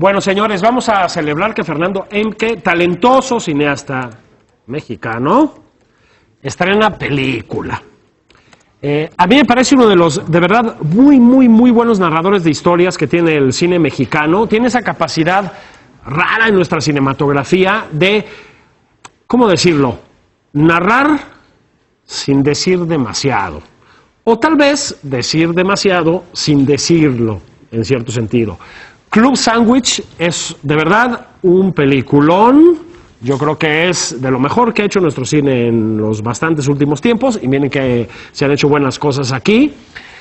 Bueno, señores, vamos a celebrar que Fernando Emke, talentoso cineasta mexicano, estrena película. A mí me parece uno de los, de verdad, muy buenos narradores de historias que tiene el cine mexicano. Tiene esa capacidad rara en nuestra cinematografía de, ¿cómo decirlo?, narrar sin decir demasiado. O tal vez decir demasiado sin decirlo, en cierto sentido. Club Sandwich es, de verdad, un peliculón. Yo creo que es de lo mejor que ha hecho nuestro cine en los bastantes últimos tiempos, y miren que se han hecho buenas cosas aquí.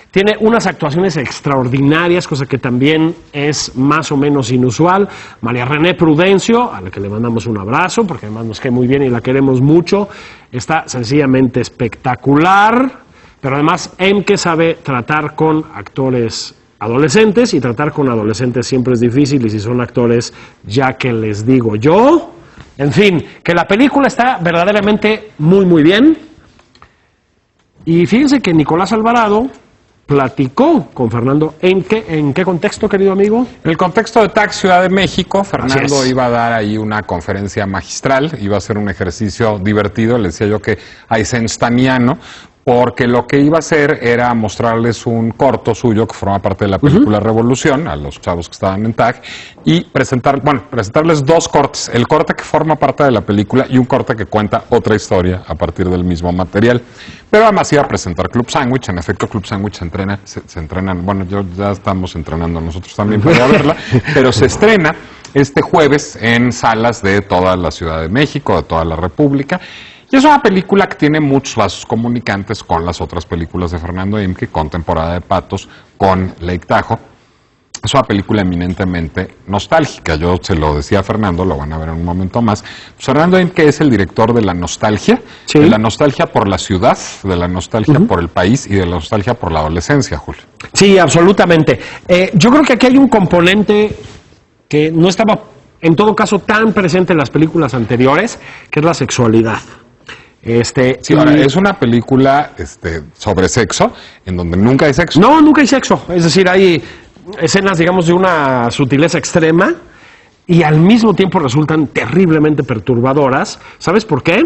Tiene unas actuaciones extraordinarias, cosa que también es más o menos inusual. María René Prudencio, a la que le mandamos un abrazo, porque además nos cae muy bien y la queremos mucho, está sencillamente espectacular, pero además Emke sabe tratar con actores adolescentes, y tratar con adolescentes siempre es difícil, y si son actores, ya que les digo yo. En fin, que la película está verdaderamente muy bien. Y fíjense que Nicolás Alvarado platicó con Fernando Emke. ¿En qué contexto, querido amigo? En el contexto de TAC Ciudad de México, Fernando iba a dar ahí una conferencia magistral, iba a ser un ejercicio divertido, le decía yo que eisensteiniano, porque lo que iba a hacer era mostrarles un corto suyo que forma parte de la película Revolución, a los chavos que estaban en TAC, y presentarles dos cortes, el corte que forma parte de la película y un corte que cuenta otra historia a partir del mismo material. Pero además iba a presentar Club Sandwich. En efecto, Club Sandwich se entrenan, bueno, ya estamos entrenando nosotros también para verla, pero se estrena este jueves en salas de toda la Ciudad de México, de toda la República. Y es una película que tiene muchos vasos comunicantes con las otras películas de Fernando Emke, con Temporada de Patos, con Lake Tahoe. Es una película eminentemente nostálgica. Yo se lo decía a Fernando, lo van a ver en un momento más. Pues Fernando Emke es el director de la nostalgia, de la nostalgia por la ciudad, de la nostalgia por el país y de la nostalgia por la adolescencia, Julio. Sí, absolutamente. Yo creo que aquí hay un componente que no estaba, en todo caso, tan presente en las películas anteriores, que es la sexualidad. Sí, ahora, es una película sobre sexo, en donde nunca hay sexo. No, nunca hay sexo. Es decir, hay escenas, digamos, de una sutileza extrema y al mismo tiempo resultan terriblemente perturbadoras. ¿Sabes por qué?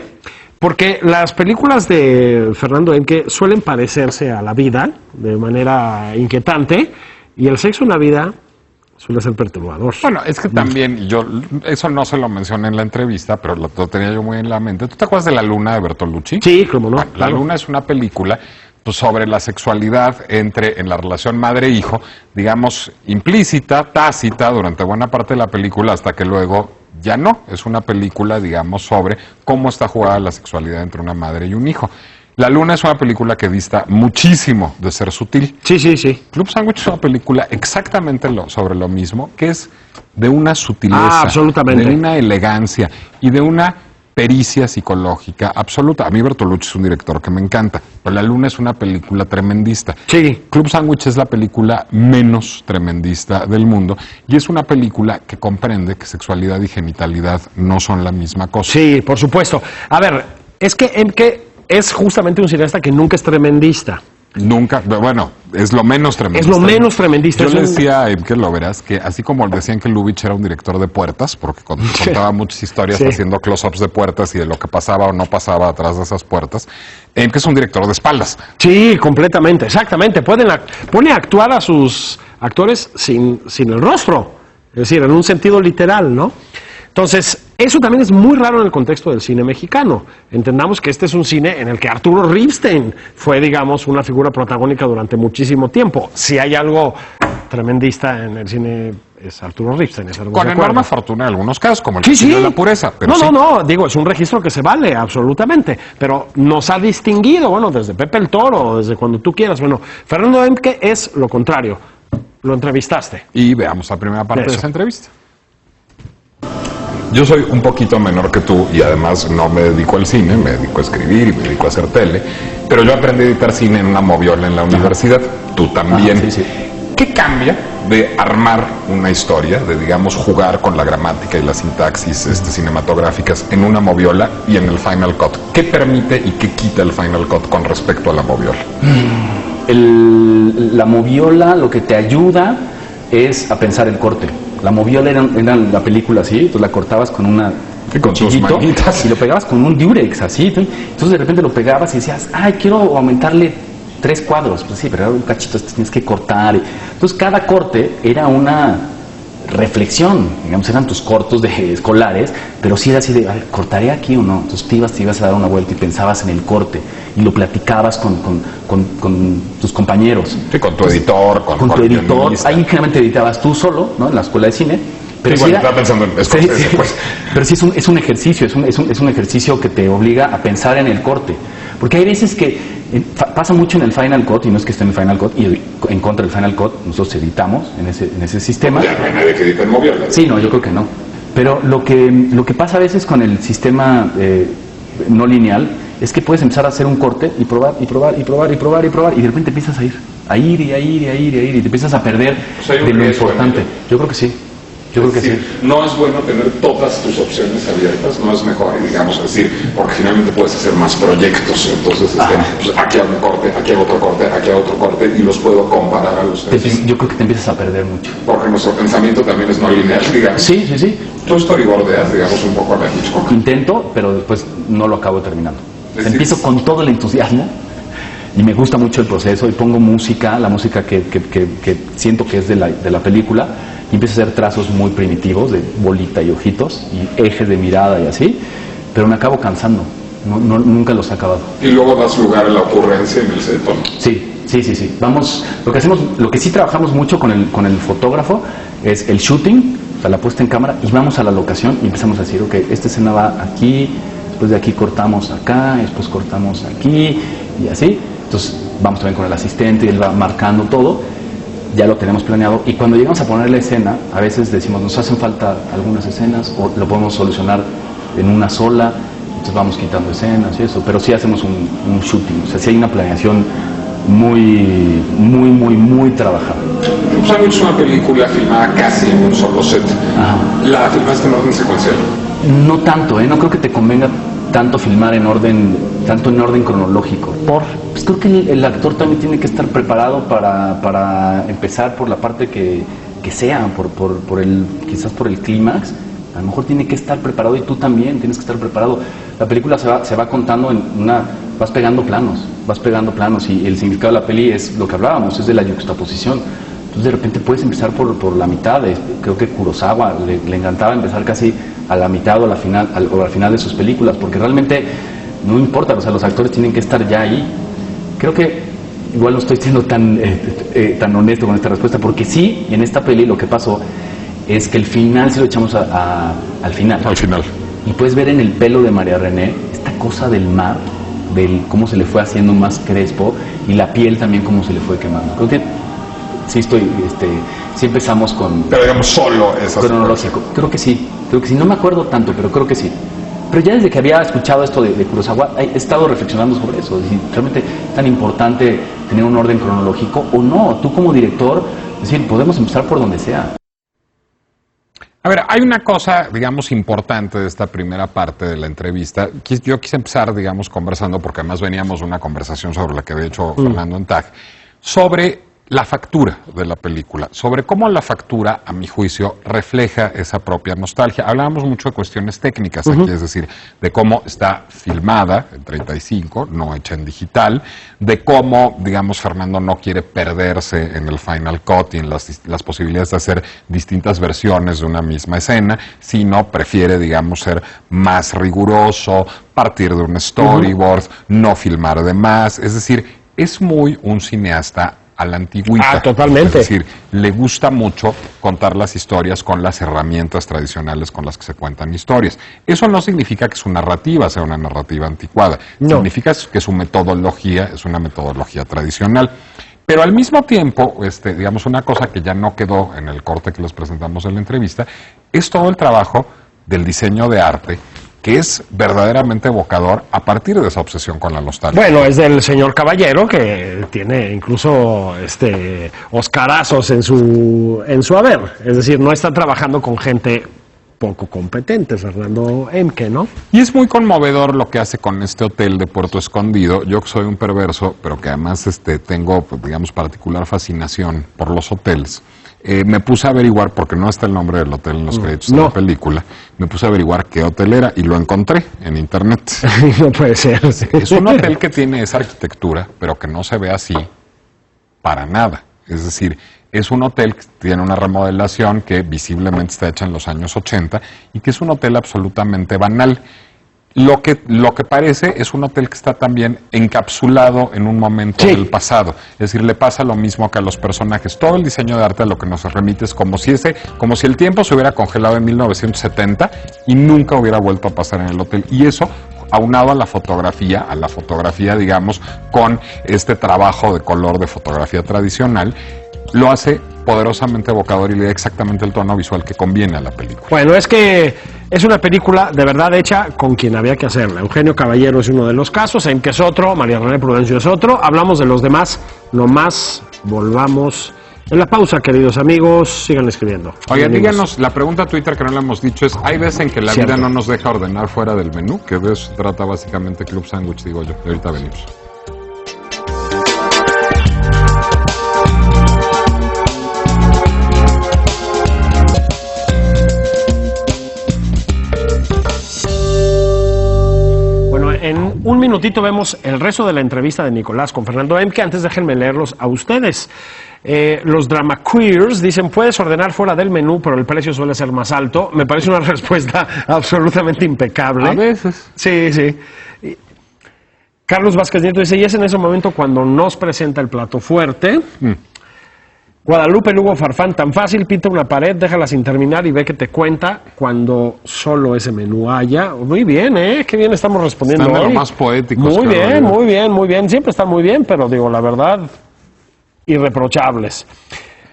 Porque las películas de Fernando Emke suelen parecerse a la vida de manera inquietante, y el sexo en la vida suele ser perturbador. Bueno, es que también, yo eso no se lo mencioné en la entrevista, pero lo tenía yo muy en la mente. ¿Tú te acuerdas de La Luna de Bertolucci? Sí, cómo no. Bueno, La Luna es una película pues, sobre la sexualidad en la relación madre-hijo, digamos, implícita, tácita, durante buena parte de la película, hasta que luego ya no. Es una película, digamos, sobre cómo está jugada la sexualidad entre una madre y un hijo. La Luna es una película que dista muchísimo de ser sutil. Sí. Club Sandwich es una película exactamente sobre lo mismo, que es de una sutileza, absolutamente, de una elegancia y de una pericia psicológica absoluta. A mí Bertolucci es un director que me encanta, pero La Luna es una película tremendista. Sí. Club Sandwich es la película menos tremendista del mundo, y es una película que comprende que sexualidad y genitalidad no son la misma cosa. Sí, por supuesto. A ver, es que Emke es justamente un cineasta que nunca es tremendista. Nunca, bueno, es lo menos tremendista. Es lo menos tremendista. Yo le decía a Emke, lo verás, que así como decían que Lubitsch era un director de puertas, porque contaba muchas historias haciendo close-ups de puertas y de lo que pasaba o no pasaba atrás de esas puertas, Emke es un director de espaldas. Sí, completamente, exactamente. Pone a actuar a sus actores sin el rostro, es decir, en un sentido literal, ¿no? Entonces, eso también es muy raro en el contexto del cine mexicano. Entendamos que este es un cine en el que Arturo Ripstein fue, digamos, una figura protagónica durante muchísimo tiempo. Si hay algo tremendista en el cine, es Arturo Ripstein. Con enorme fortuna en algunos casos, como el de La Pureza. Pero no, digo, es un registro que se vale, absolutamente. Pero nos ha distinguido, bueno, desde Pepe el Toro, desde cuando tú quieras. Bueno, Fernando Emke es lo contrario. Lo entrevistaste. Y veamos la primera parte de esa entrevista. Yo soy un poquito menor que tú y además no me dedico al cine, me dedico a escribir y me dedico a hacer tele, pero yo aprendí a editar cine en una moviola en la universidad, tú también. ¿Qué cambia de armar una historia, de digamos jugar con la gramática y la sintaxis cinematográficas en una moviola y en el Final Cut? ¿Qué permite y qué quita el Final Cut con respecto a la moviola? La moviola lo que te ayuda es a pensar el corte. La moviola era la película así, entonces la cortabas con un cuchillito y lo pegabas con un diurex así. Entonces de repente lo pegabas y decías, ay, quiero aumentarle 3 cuadros. Pues sí, pero era un cachito, tienes que cortar. Entonces cada corte era una reflexión, digamos, eran tus cortos escolares, pero sí era así de, ¿cortaré aquí o no? Entonces te ibas a dar una vuelta y pensabas en el corte y lo platicabas con tus compañeros. Sí, con tu editor, con tu editor. Ahí generalmente editabas tú solo, ¿no? En la escuela de cine. Pero sí, estaba pensando en Scorsese, pues. Pero sí es un ejercicio, es un ejercicio que te obliga a pensar en el corte. Porque hay veces que pasa mucho en el Final Cut, y no es que esté en el Final Cut, y en contra del Final Cut, nosotros editamos en ese sistema. Ya no hay nadie que edite en Moviola. Sí, no, yo creo que no. Pero lo que pasa a veces con el sistema no lineal es que puedes empezar a hacer un corte y probar, y de repente empiezas a ir, y te empiezas a perder de lo importante. Yo creo que sí. Yo creo que sí. No es bueno tener todas tus opciones abiertas, no es mejor, digamos, es decir, porque finalmente puedes hacer más proyectos, entonces pues aquí hago un corte, aquí hago otro corte, aquí hago otro corte y los puedo comparar a los tres. Yo creo que te empiezas a perder mucho. Porque nuestro pensamiento también es no lineal, digamos. Sí. Tú storyboardeas, digamos, un poco a la Hitchcock. Intento, pero después no lo acabo terminando. Empiezo con todo el entusiasmo y me gusta mucho el proceso y pongo música, la música que siento que es de la película. Y empiezo a hacer trazos muy primitivos de bolita y ojitos y ejes de mirada y así, pero me acabo cansando, nunca los he acabado. Y luego das lugar a la ocurrencia en el set, ¿no? Sí. Vamos, lo que sí trabajamos mucho con el fotógrafo es el shooting, o sea, la puesta en cámara, y vamos a la locación y empezamos a decir, ok, esta escena va aquí, después de aquí cortamos acá, después cortamos aquí y así. Entonces vamos también con el asistente y él va marcando todo. Ya lo tenemos planeado y cuando llegamos a poner la escena, a veces decimos, nos hacen falta algunas escenas o lo podemos solucionar en una sola, entonces vamos quitando escenas y eso, pero sí hacemos un shooting, o sea, sí hay una planeación muy trabajada. Es una película filmada casi en un solo set. Ajá. ¿La filmaste en orden secuencial? No tanto, no creo que te convenga tanto filmar en orden cronológico. Pues creo que el actor también tiene que estar preparado para empezar por la parte que sea, quizás por el clímax. A lo mejor tiene que estar preparado y tú también tienes que estar preparado. La película se va contando vas pegando planos y el significado de la peli es lo que hablábamos, es de la yuxtaposición. Entonces de repente puedes empezar por la mitad. Creo que Kurosawa le encantaba empezar casi a la mitad o al final de sus películas, porque realmente no importa, o sea, los actores tienen que estar ya ahí. Creo que igual no estoy siendo tan honesto con esta respuesta, porque sí, en esta peli lo que pasó es que el final sí lo echamos al final. Al final. Y puedes ver en el pelo de María René esta cosa del mar, cómo se le fue haciendo más crespo, y la piel también cómo se le fue quemando. Creo que sí sí empezamos con... Pero digamos solo esa cronológico. Creo que sí, no me acuerdo tanto, pero creo que sí. Pero ya desde que había escuchado esto de Kurosawa, he estado reflexionando sobre eso. Es decir, realmente es tan importante tener un orden cronológico o no. Tú como director, es decir, podemos empezar por donde sea. A ver, hay una cosa, digamos, importante de esta primera parte de la entrevista. Yo quise empezar, digamos, conversando, porque además veníamos de una conversación sobre la que había hecho Fernando en TAG, sobre la factura de la película, sobre cómo la factura, a mi juicio, refleja esa propia nostalgia. Hablábamos mucho de cuestiones técnicas aquí, es decir, de cómo está filmada en 35, no hecha en digital, de cómo, digamos, Fernando no quiere perderse en el Final Cut y en las posibilidades de hacer distintas versiones de una misma escena, sino prefiere, digamos, ser más riguroso, partir de un storyboard, no filmar de más, es decir, es muy un cineasta a la antigüita. Totalmente. Es decir, le gusta mucho contar las historias con las herramientas tradicionales con las que se cuentan historias. Eso no significa que su narrativa sea una narrativa anticuada. No. Significa que su metodología es una metodología tradicional. Pero al mismo tiempo, digamos, una cosa que ya no quedó en el corte que les presentamos en la entrevista, es todo el trabajo del diseño de arte, que es verdaderamente evocador a partir de esa obsesión con la nostalgia. Bueno, es del señor Caballero, que tiene incluso oscarazos en su haber. Es decir, no está trabajando con gente poco competente, Fernando Emke, ¿no? Y es muy conmovedor lo que hace con este hotel de Puerto Escondido. Yo que soy un perverso, pero que además tengo, digamos, particular fascinación por los hoteles. Me puse a averiguar, porque no está el nombre del hotel en los créditos de la película, me puse a averiguar qué hotel era y lo encontré en internet. No puede ser. Sí. Es un hotel que tiene esa arquitectura, pero que no se ve así para nada. Es decir, es un hotel que tiene una remodelación que visiblemente está hecha en los años 80 y que es un hotel absolutamente banal. Lo que parece es un hotel que está también encapsulado en un momento del pasado. Es decir, le pasa lo mismo que a los personajes. Todo el diseño de arte a lo que nos remite es como si el tiempo se hubiera congelado en 1970 y nunca hubiera vuelto a pasar en el hotel. Y eso, aunado a la fotografía, digamos, con este trabajo de color de fotografía tradicional, lo hace poderosamente evocador y le da exactamente el tono visual que conviene a la película. Bueno, es que es una película de verdad hecha con quien había que hacerla. Eugenio Caballero es uno de los casos, Emke es otro, María René Prudencio es otro. Hablamos de los demás, nomás volvamos en la pausa, queridos amigos, sigan escribiendo. Oye, díganos, la pregunta a Twitter que no le hemos dicho es, ¿hay veces en que la vida no nos deja ordenar fuera del menú? Que de eso se trata básicamente Club Sándwich, digo yo. Y ahorita venimos. En un minutito vemos el resto de la entrevista de Nicolás con Fernando Emke. Antes déjenme leerlos a ustedes. Los drama queers dicen, puedes ordenar fuera del menú, pero el precio suele ser más alto. Me parece una respuesta absolutamente impecable. A veces. Sí, sí. Carlos Vázquez Nieto dice, y es en ese momento cuando nos presenta el plato fuerte. Guadalupe Lugo Farfán, tan fácil, pinta una pared, déjala sin terminar y ve que te cuenta cuando solo ese menú haya. Muy bien, qué bien estamos respondiendo Están hoy. de lo más poéticos. Muy bien, muy bien, muy bien. Siempre están muy bien, pero digo, la verdad, irreprochables.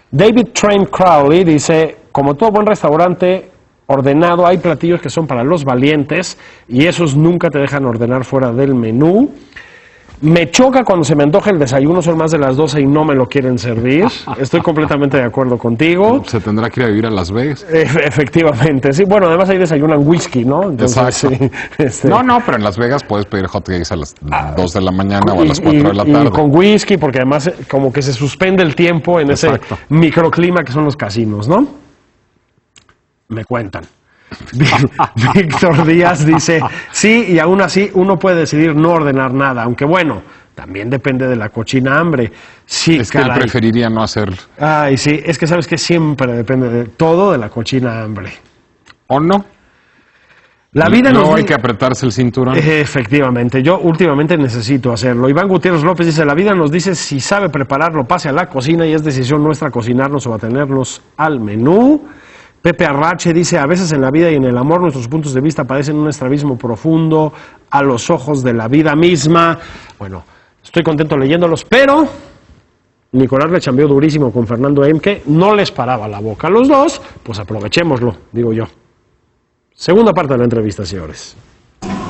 David Train Crowley dice, como todo buen restaurante ordenado, hay platillos que son para los valientes y esos nunca te dejan ordenar fuera del menú. Me choca cuando se me antoja el desayuno, son más de las 12 y no me lo quieren servir. Estoy completamente de acuerdo contigo. Se tendrá que ir a vivir a Las Vegas. Efectivamente, sí. Bueno, además ahí desayunan whisky, ¿no? Entonces, exacto. Sí, No, pero en Las Vegas puedes pedir hot cakes a las 2 de la mañana o a las 4 de la tarde. Y con whisky, porque además como que se suspende el tiempo en ese microclima que son los casinos, ¿no? Me cuentan. Víctor Díaz dice, sí, y aún así uno puede decidir no ordenar nada, aunque bueno, también depende de la cochina hambre. Sí, es que él preferiría no hacerlo. Ay, sí, es que sabes que siempre depende de todo de la cochina hambre. ¿O no? La vida no hay que apretarse el cinturón. Efectivamente, yo últimamente necesito hacerlo. Iván Gutiérrez López dice, la vida nos dice si sabe prepararlo, pase a la cocina y es decisión nuestra cocinarnos o atenernos al menú. Pepe Arrache dice, a veces en la vida y en el amor nuestros puntos de vista padecen un estrabismo profundo a los ojos de la vida misma. Bueno, estoy contento leyéndolos, pero Nicolás le chambeó durísimo con Fernando Emke, no les paraba la boca a los dos, pues aprovechémoslo, digo yo. Segunda parte de la entrevista, señores.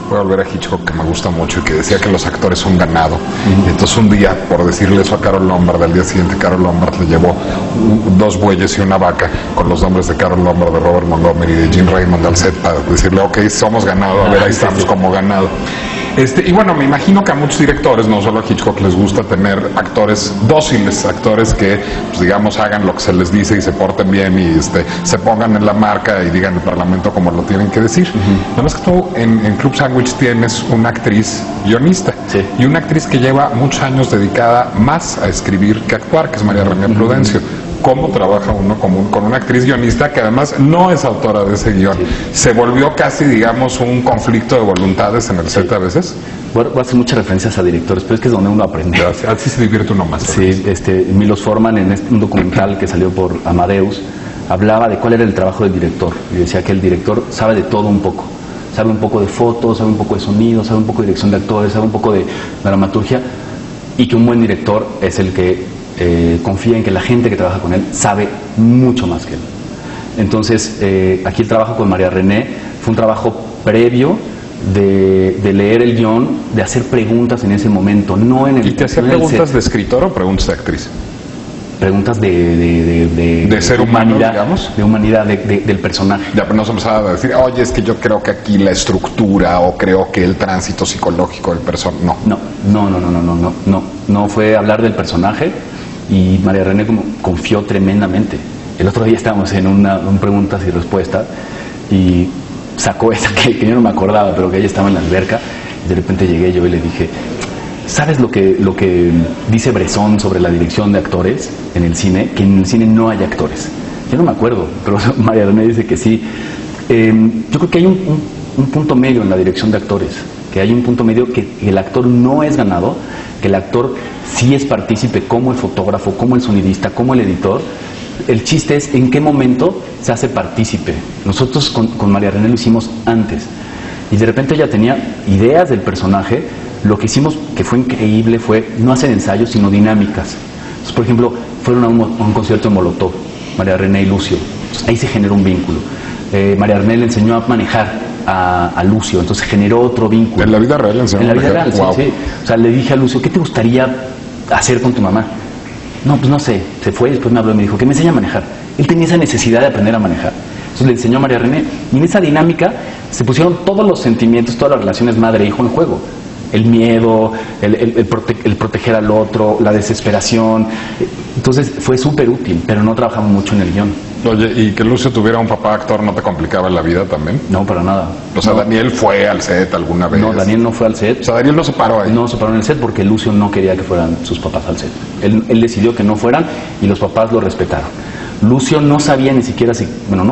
Voy a volver a Hitchcock, que me gusta mucho y que decía que los actores son ganado. Y entonces un día, por decirle eso a Carol Lombard, al día siguiente Carol Lombard le llevó 2 bueyes y una vaca con los nombres de Carol Lombard, de Robert Montgomery y de Jim Raymond al set para decirle, ok, somos ganado, a ver, ahí estamos como ganado. Y bueno, me imagino que a muchos directores, no solo a Hitchcock, les gusta tener actores dóciles, actores que, pues, digamos, hagan lo que se les dice y se porten bien y se pongan en la marca y digan el parlamento como lo tienen que decir. Nada más que tú en Club Sándwich tienes una actriz guionista y una actriz que lleva muchos años dedicada más a escribir que a actuar, que es María René Prudencio. ¿Cómo trabaja uno con una actriz guionista que además no es autora de ese guión? Se volvió casi, digamos, un conflicto de voluntades en el set a veces. Voy a hacer muchas referencias a directores, pero es que es donde uno aprende. Así se divierte uno más. Sí, Milos Forman, en un documental que salió por Amadeus, hablaba de cuál era el trabajo del director. Y decía que el director sabe de todo un poco. Sabe un poco de fotos, sabe un poco de sonido, sabe un poco de dirección de actores, sabe un poco de dramaturgia, y que un buen director es el que confía en que la gente que trabaja con él sabe mucho más que él. Entonces, aquí el trabajo con María René fue un trabajo previo de leer el guión, de hacer preguntas en ese momento, no en el... ¿Y te hacía preguntas de escritor o preguntas de actriz? Preguntas de ser humano, digamos. De humanidad del personaje. Ya, pero no se empezaba a decir, oye, es que yo creo que aquí la estructura o creo que el tránsito psicológico del personaje. No. No fue hablar del personaje, y María René confió tremendamente el otro día estábamos en un preguntas y respuestas y sacó esa que yo no me acordaba, pero que ella estaba en la alberca y de repente llegué yo y le dije, ¿sabes lo que dice Bresson sobre la dirección de actores en el cine? Que en el cine no hay actores. Yo no me acuerdo, pero María René dice que sí. Yo creo que hay un punto medio en la dirección de actores, que hay un punto medio que el actor no es ganado, que el actor sí es partícipe como el fotógrafo, como el sonidista, como el editor. El chiste es en qué momento se hace partícipe. Nosotros con María René lo hicimos antes y de repente ella tenía ideas del personaje. Lo que hicimos, que fue increíble, fue no hacer ensayos, sino dinámicas. Entonces, por ejemplo, fueron a un concierto en Molotov, María René y Lucio. Entonces, ahí se generó un vínculo. María René le enseñó a manejar a Lucio, entonces generó otro vínculo. ¿En la vida real le enseñó a manejar? En la vida real, wow. Sí. O sea, le dije a Lucio, ¿qué te gustaría hacer con tu mamá? No, pues no sé. Se fue y después me habló y me dijo, que me enseñe a manejar. Él tenía esa necesidad de aprender a manejar. Entonces le enseñó a María René. Y en esa dinámica se pusieron todos los sentimientos, todas las relaciones madre-hijo en juego. El miedo, el proteger al otro, la desesperación. Entonces fue súper útil, pero no trabajamos mucho en el guión. Oye, ¿y que Lucio tuviera un papá actor no te complicaba la vida también? No, para nada. O sea, no. ¿Daniel fue al set alguna vez? No, Daniel no fue al set. O sea, Daniel no se paró ahí. No se paró en el set porque Lucio no quería que fueran sus papás al set. Él decidió que no fueran y los papás lo respetaron. Lucio no sabía ni siquiera si... Bueno,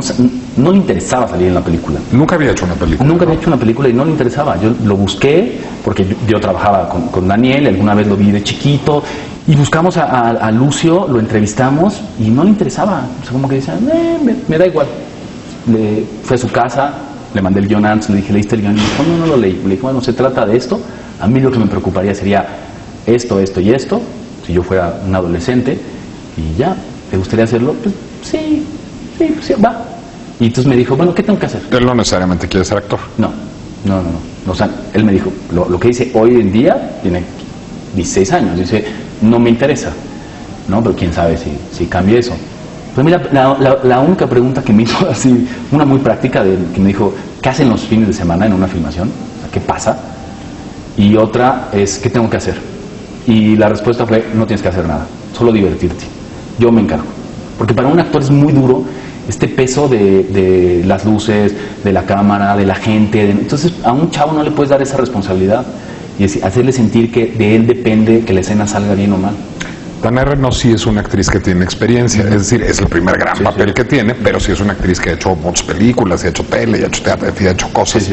no le interesaba salir en la película. Nunca había hecho una película. Nunca había hecho una película y no le interesaba. Yo lo busqué porque yo trabajaba con Daniel, alguna vez lo vi de chiquito y buscamos a Lucio, lo entrevistamos y no le interesaba. O sea, como que decía, me da igual. Fue a su casa, le mandé el guión antes, le dije, ¿leíste el guión? Y me dijo, no lo leí. Le dije, bueno, se trata de esto. A mí lo que me preocuparía sería esto, esto y esto, si yo fuera un adolescente y ya. ¿Te gustaría hacerlo? Pues sí, va. Y entonces me dijo, bueno, ¿qué tengo que hacer? Él no necesariamente quiere ser actor. No. O sea, él me dijo, lo que dice hoy en día, tiene 16 años, dice, no me interesa. No, pero quién sabe si cambie eso. Pues mira, la única pregunta que me hizo así, una muy práctica, que me dijo, ¿qué hacen los fines de semana en una filmación? O sea, ¿qué pasa? Y otra es, ¿qué tengo que hacer? Y la respuesta fue, no tienes que hacer nada, solo divertirte. Yo me encargo. Porque para un actor es muy duro este peso de las luces, de la cámara, de la gente. Entonces a un chavo no le puedes dar esa responsabilidad y hacerle sentir que de él depende que la escena salga bien o mal. Danae Renaud sí es una actriz que tiene experiencia, es decir, es el primer gran papel que tiene, pero sí es una actriz que ha hecho muchas películas, ha hecho tele, ha hecho teatro, ha hecho cosas.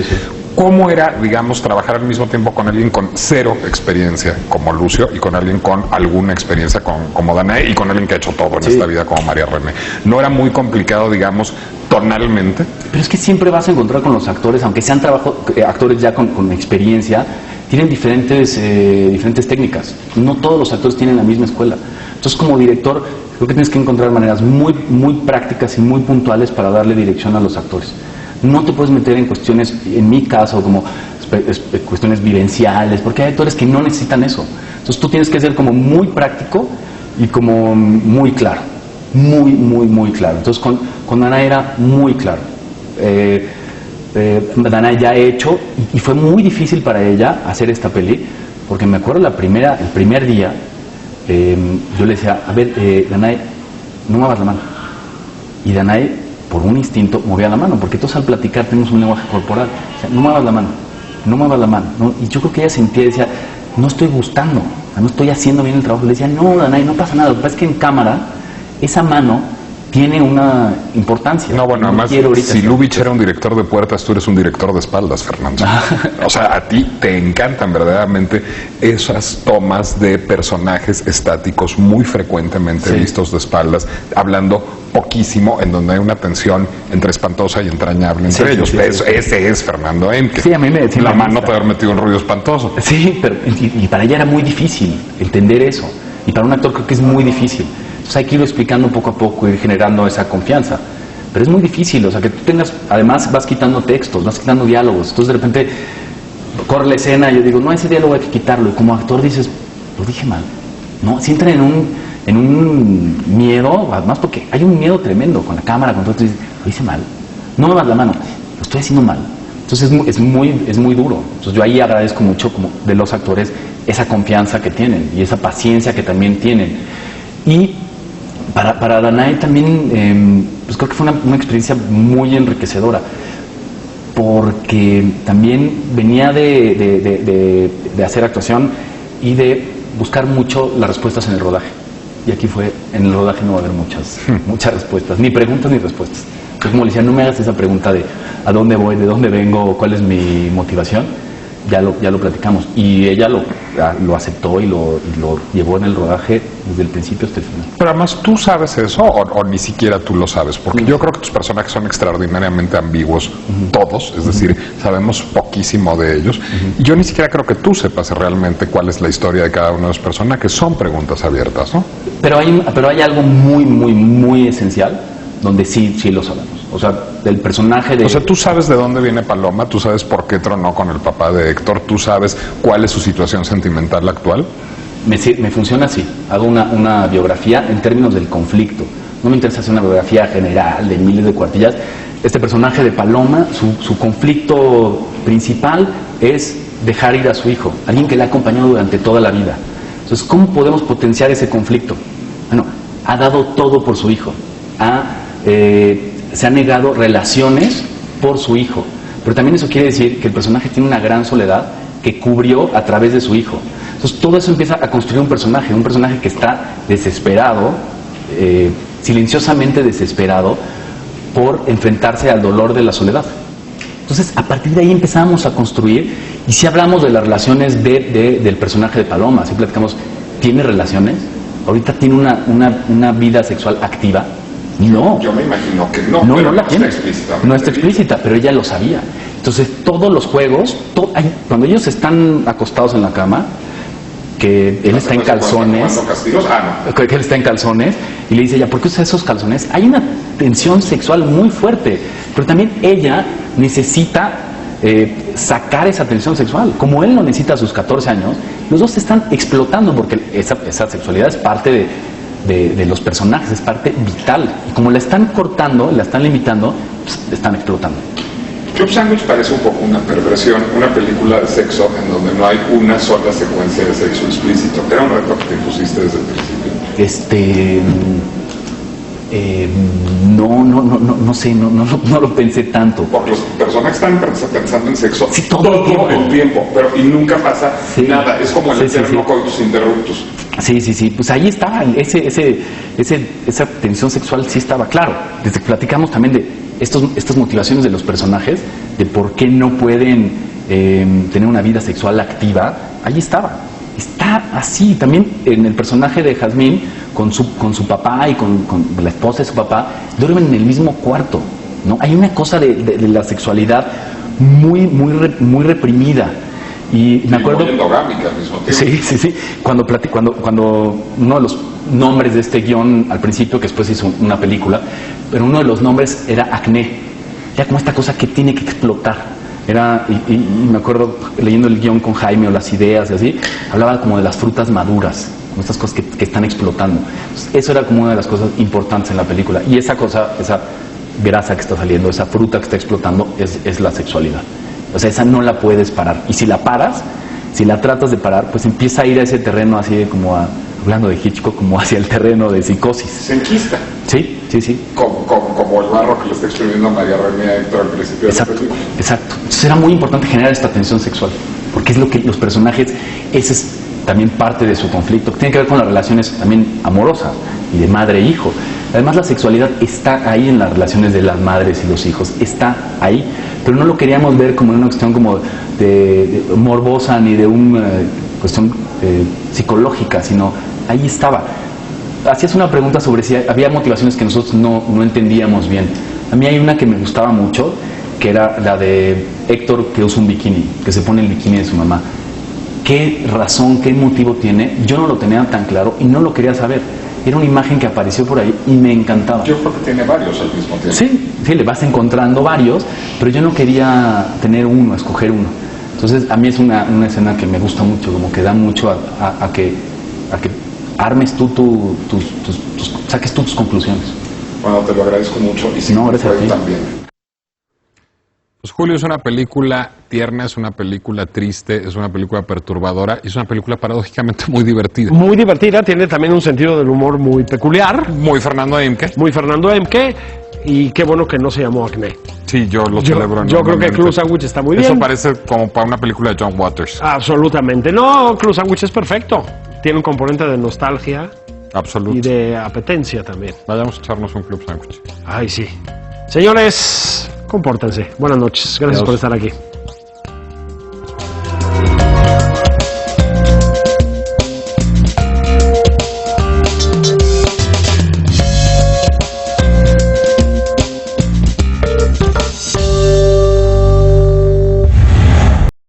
¿Cómo era, digamos, trabajar al mismo tiempo con alguien con cero experiencia como Lucio y con alguien con alguna experiencia como Danae y con alguien que ha hecho todo en esta vida como María René? ¿No era muy complicado, digamos, tonalmente? Pero es que siempre vas a encontrar con los actores, aunque sean actores ya con experiencia, tienen diferentes técnicas. No todos los actores tienen la misma escuela. Entonces, como director, creo que tienes que encontrar maneras muy, muy prácticas y muy puntuales para darle dirección a los actores. No te puedes meter en cuestiones, en mi caso, como cuestiones vivenciales, porque hay actores que no necesitan eso. Entonces, tú tienes que ser como muy práctico y como muy claro. Muy, muy, muy claro. Entonces, con Danae era muy claro. Danae ya ha hecho, y fue muy difícil para ella hacer esta peli, porque me acuerdo el primer día, yo le decía, a ver, Danae, no muevas la mano. Y Danae, por un instinto, movía la mano, porque todos al platicar tenemos un lenguaje corporal. O sea, no muevas la mano, no muevas la mano. ¿No? Y yo creo que ella sentía, decía, no estoy gustando, no estoy haciendo bien el trabajo. Le decía, no, Danae, no pasa nada. Lo que pasa es que en cámara, esa mano tiene una importancia. No, bueno, además, si Lubitsch era un director de puertas, tú eres un director de espaldas, Fernando. O sea, a ti te encantan verdaderamente esas tomas de personajes estáticos muy frecuentemente vistos de espaldas, hablando poquísimo, en donde hay una tensión entre espantosa y entrañable entre ellos. Ese es Fernando Emke. Sí, a mí me decía la mano te haber metido un ruido espantoso. Sí, pero y para ella era muy difícil entender eso. Y para un actor creo que es muy difícil. Entonces hay que irlo explicando poco a poco, ir generando esa confianza. Pero es muy difícil, o sea, que tú tengas, además vas quitando textos, vas quitando diálogos. Entonces de repente corre la escena y yo digo, no, ese diálogo hay que quitarlo. Y como actor dices, lo dije mal. ¿No? Si entran en un miedo, además porque hay un miedo tremendo con la cámara, con todo, tú dices, lo hice mal. No me das la mano, lo estoy haciendo mal. Entonces es muy duro. Entonces yo ahí agradezco mucho como de los actores esa confianza que tienen y esa paciencia que también tienen. Y Para Danae también, pues creo que fue una experiencia muy enriquecedora, porque también venía de hacer actuación y de buscar mucho las respuestas en el rodaje. Y aquí en el rodaje no va a haber muchas respuestas, ni preguntas ni respuestas. Entonces, como le decía, no me hagas esa pregunta de a dónde voy, de dónde vengo, cuál es mi motivación. Ya lo platicamos. Y ella lo aceptó y lo llevó en el rodaje desde el principio hasta el final. Pero además, ¿tú sabes eso o ni siquiera tú lo sabes? Porque yo creo que tus personajes son extraordinariamente ambiguos, todos. Es decir, sabemos poquísimo de ellos. Y yo ni siquiera creo que tú sepas realmente cuál es la historia de cada uno de los personajes. Son preguntas abiertas, ¿no? Pero hay algo muy, muy, muy esencial donde sí lo sabemos. O sea, del personaje de... O sea, tú sabes de dónde viene Paloma, tú sabes por qué tronó con el papá de Héctor, tú sabes cuál es su situación sentimental actual. Me funciona así. Hago una biografía en términos del conflicto. No me interesa hacer una biografía general de miles de cuartillas. Este personaje de Paloma, su conflicto principal es dejar ir a su hijo, alguien que le ha acompañado durante toda la vida. Entonces, ¿cómo podemos potenciar ese conflicto? Bueno, ha dado todo por su hijo. Se ha negado relaciones por su hijo. Pero también eso quiere decir que el personaje tiene una gran soledad que cubrió a través de su hijo. Entonces todo eso empieza a construir un personaje que está desesperado, silenciosamente desesperado por enfrentarse al dolor de la soledad. Entonces a partir de ahí empezamos a construir, y si hablamos de las relaciones del personaje de Paloma, si platicamos, ¿tiene relaciones? ¿Ahorita tiene una vida sexual activa? No. Yo me imagino que no. No la tiene. No está explícita, pero ella lo sabía. Entonces, todos los juegos, cuando ellos están acostados en la cama, que él está en calzones, que él está en calzones, y le dice ella, ¿por qué usa esos calzones? Hay una tensión sexual muy fuerte, pero también ella necesita sacar esa tensión sexual. Como él lo necesita a sus 14 años, los dos se están explotando, porque esa sexualidad es parte de los personajes, es parte vital. Y como la están cortando, la están limitando, pues, están explotando. Club Sandwich parece un poco una perversión, una película de sexo en donde no hay una sola secuencia de sexo explícito. Era un reto que te impusiste desde el principio. No sé, no lo pensé tanto. Porque los personajes están pensando en sexo todo el tiempo, pero y nunca pasa nada. Es como el eterno coitus interruptus. Sí, pues ahí estaba, esa tensión sexual sí estaba claro. Desde que platicamos también de estas motivaciones de los personajes, de por qué no pueden tener una vida sexual activa, ahí estaba. Está así, también en el personaje de Jazmín, con su papá y con la esposa de su papá, duermen en el mismo cuarto, ¿no? Hay una cosa de la sexualidad muy reprimida. Y me acuerdo, muy endogámica al mismo tiempo. Sí. Cuando uno de los nombres de este guión al principio, que después hizo una película, pero uno de los nombres era acné. Era como esta cosa que tiene que explotar. Y me acuerdo leyendo el guión con Jaime o las ideas y así, hablaba como de las frutas maduras, como estas cosas que están explotando. Entonces, eso era como una de las cosas importantes en la película. Y esa grasa que está saliendo, esa fruta que está explotando, es la sexualidad. O sea, esa no la puedes parar. Y si la paras, si la tratas de parar, pues empieza a ir a ese terreno así de hablando de Hitchcock, como hacia el terreno de psicosis. Se enquista. Sí. Como el barro que le está escribiendo a María Reina a Héctor al principio de la película. Exacto. Entonces era muy importante generar esta tensión sexual, porque es lo que los personajes, ese es también parte de su conflicto. Tiene que ver con las relaciones también amorosas y de madre e hijo. Además, la sexualidad está ahí en las relaciones de las madres y los hijos, está ahí, pero no lo queríamos ver como una cuestión como de morbosa ni de una cuestión psicológica, sino ahí estaba. Hacías una pregunta sobre si había motivaciones que nosotros no entendíamos bien. A mí hay una que me gustaba mucho, que era la de Héctor, que usa un bikini, que se pone el bikini de su mamá. ¿Qué razón, qué motivo tiene? Yo no lo tenía tan claro y no lo quería saber. Era una imagen que apareció por ahí y me encantaba. Yo creo que tiene varios al mismo tiempo. Sí, le vas encontrando varios, pero yo no quería tener escoger uno. Entonces, a mí es una escena que me gusta mucho, como que da mucho a que armes tú saques tus conclusiones. Bueno, te lo agradezco mucho y sí, gracias a ti también. Pues Julio, es una película tierna, es una película triste, es una película perturbadora y es una película paradójicamente muy divertida. Muy divertida, tiene también un sentido del humor muy peculiar. Muy Fernando Emke. Muy Fernando Emke, y qué bueno que no se llamó Acné. Sí, yo lo celebro. Yo creo que Club Sandwich está muy bien. Eso parece como para una película de John Waters. Absolutamente. No, Club Sandwich es perfecto. Tiene un componente de nostalgia. Absoluto. Y de apetencia también. Vayamos a echarnos un Club Sandwich. Ay, sí. Señores, compórtense. Buenas noches. Gracias por estar aquí.